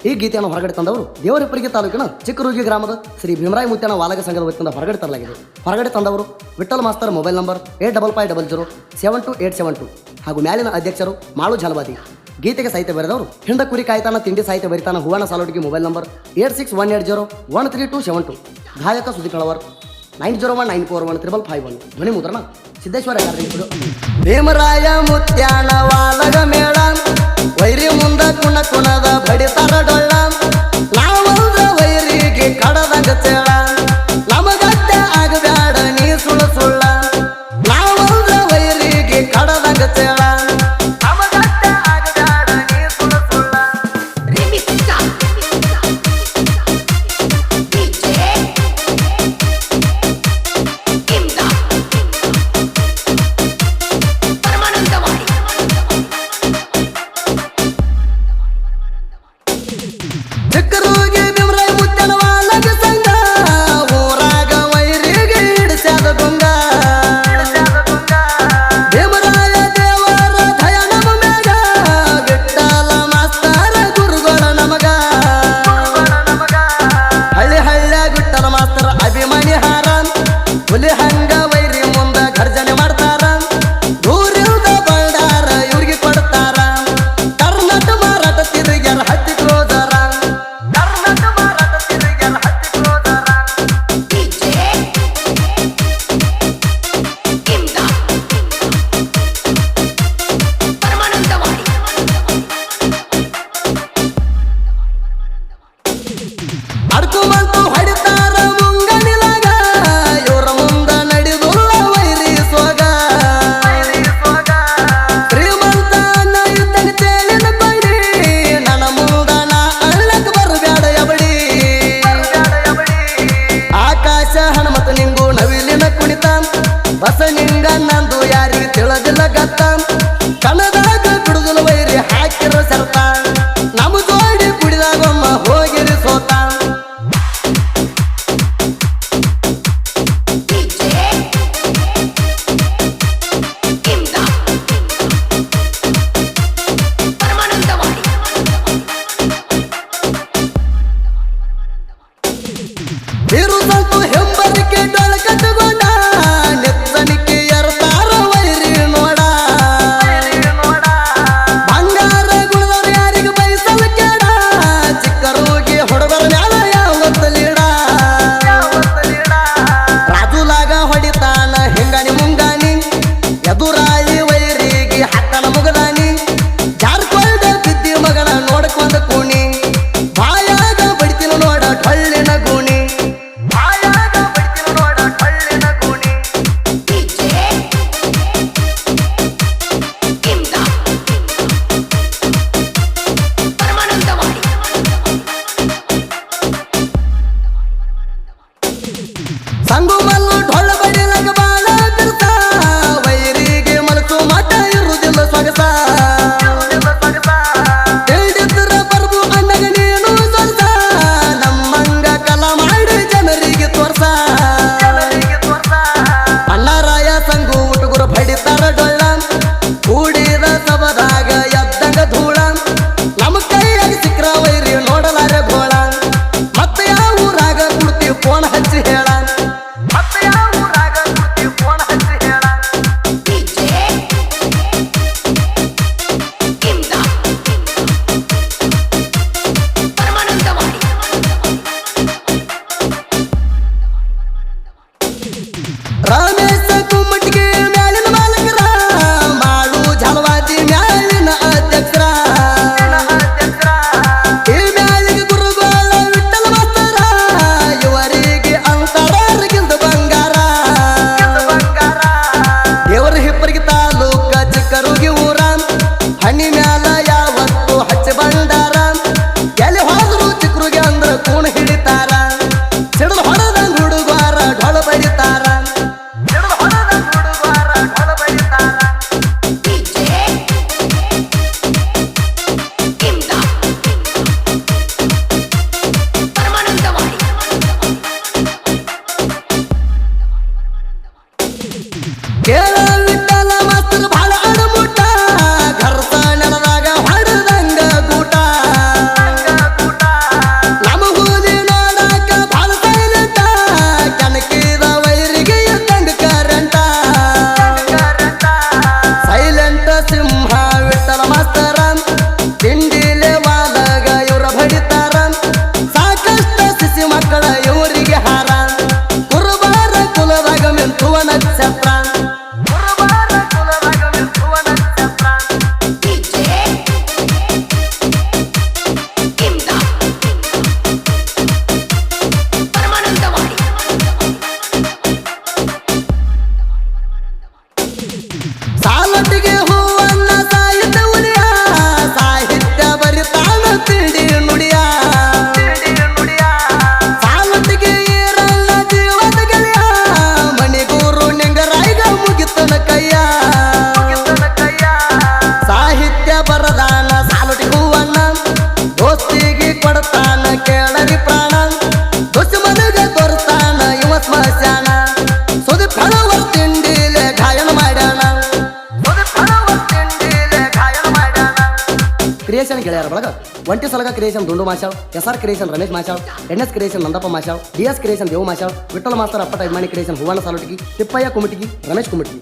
ಈ ಗೀತೆಯನ್ನು ಹೊರಗಡೆ ತಂದವರು ದೇವರಿಪ್ಪರಿಗೆ ತಾಲೂಕಿನ ಚಿಕ್ಕರೂಗಿ ಗ್ರಾಮದ ಶ್ರೀ ಭೀಮರಾಯ ಮುತ್ಯಾನ ವಾಲಗ ಸಂಘದ ವತಿಯಿಂದ ಹೊರಗಡೆ ತರಲಾಗಿದೆ. ಹೊರಗಡೆ ತಂದವರು ವಿಠಲ್ ಮಾಸ್ತರ್, ಮೊಬೈಲ್ ನಂಬರ್ 8550722872 ಹಾಗೂ ಮ್ಯಾಲಿನ ಅಧ್ಯಕ್ಷರು ಮಾಳು ಜಾಲವಾದಿ. ಗೀತೆಗೆ ಸಾಹಿತ್ಯ ಬರೆದವರು ಹಿಂಡ ಕುರಿ ಕಾಯ್ತಾನ ತಿಂಡಿ ಸಾಹಿತ್ಯ ಬರಿತಾನ ಹೂವಣ ಸಾಲೋಟಿಗೆ ಮೊಬೈಲ್ ನಂಬರ್ 8618013272. ಗಾಯಕ ಸುದೀಪ್ ಕಳವರ್ 9019413551. ಧ್ವನಿ ಮುದ್ರಣ ಸಿದ್ದೇಶ್ವರ ಭೀಮರಾಯ ಮುತ್ಯಾನ ವಾಲಗ ಮೇಳ ವೈರಿ ಮುಂದ ಕುಣ ಕುಣದ ಬಡಿತಾರ ಡೊಳ್ಳ ನಾವಂದ್ರ ವೈರಿಗೆ ಕಡದಂಗ ಚೇಳ ನಮಗತ್ತ ಆಗಬ್ಯಾಡ ನೀ ಸುಳ್ಳ ಸುಳ್ಳ ನಾವಂದ್ರ ವೈರಿಗೆ ಕಡದಂಗ ಚೇಳ ನಮಗತ್ತ ಆಗಬ್ಯಾಡ ನೀ ಸುಳ್ಳ ಸುಳ್ಳ. ಕೊಡ್ತಾನ ಕೇಳರಿ ಪ್ರಾಣ ದುಶ್ಮನಿಗೆ ತೋರಿಸ್ತಾನ ಇವ ಸ್ಮಶಾನ ಸುದೀಪ್ ಹಣವರ್ ತಿಂಡಿಲೆ ಗಾಯನ ಮಾಡ್ಯಾನ ಕ್ರಿಯೇಷನ್ ಗೆಳೆಯರ ಬಳಗ ಒಂಟಿ ಸಲಗ ಕ್ರಿಯೇಷನ್ ದುಂಡು ಮಾಶಾವ್ ಎಸ್ಆರ್ ಕ್ರಿಯೇಷನ್ ರಮೇಶ್ ಮಾಶಾವ್ ಎನ್ಎಸ್ ಕ್ರಿಯೇಷನ್ ನಂದಪ್ಪ ಮಾಶಾವ್ ಡಿಎಸ್ ಕ್ರಿಯೇಷನ್ ದೇವು ಮಾಶಾವ್ ವಿಠ್ಠಲ ಮಾಸ್ತರ್ ಅಪ್ಪಟ ಅಭಿಮಾನಿ ಕ್ರಿಯೇಷನ್ ಹೂವಣ್ಣ ಸಾಲುಟಿಗಿ ತಿಪ್ಪಯ್ಯ ಕುಮಟಿಗಿ ರಮೇಶ್ ಕುಮಟಿಗಿ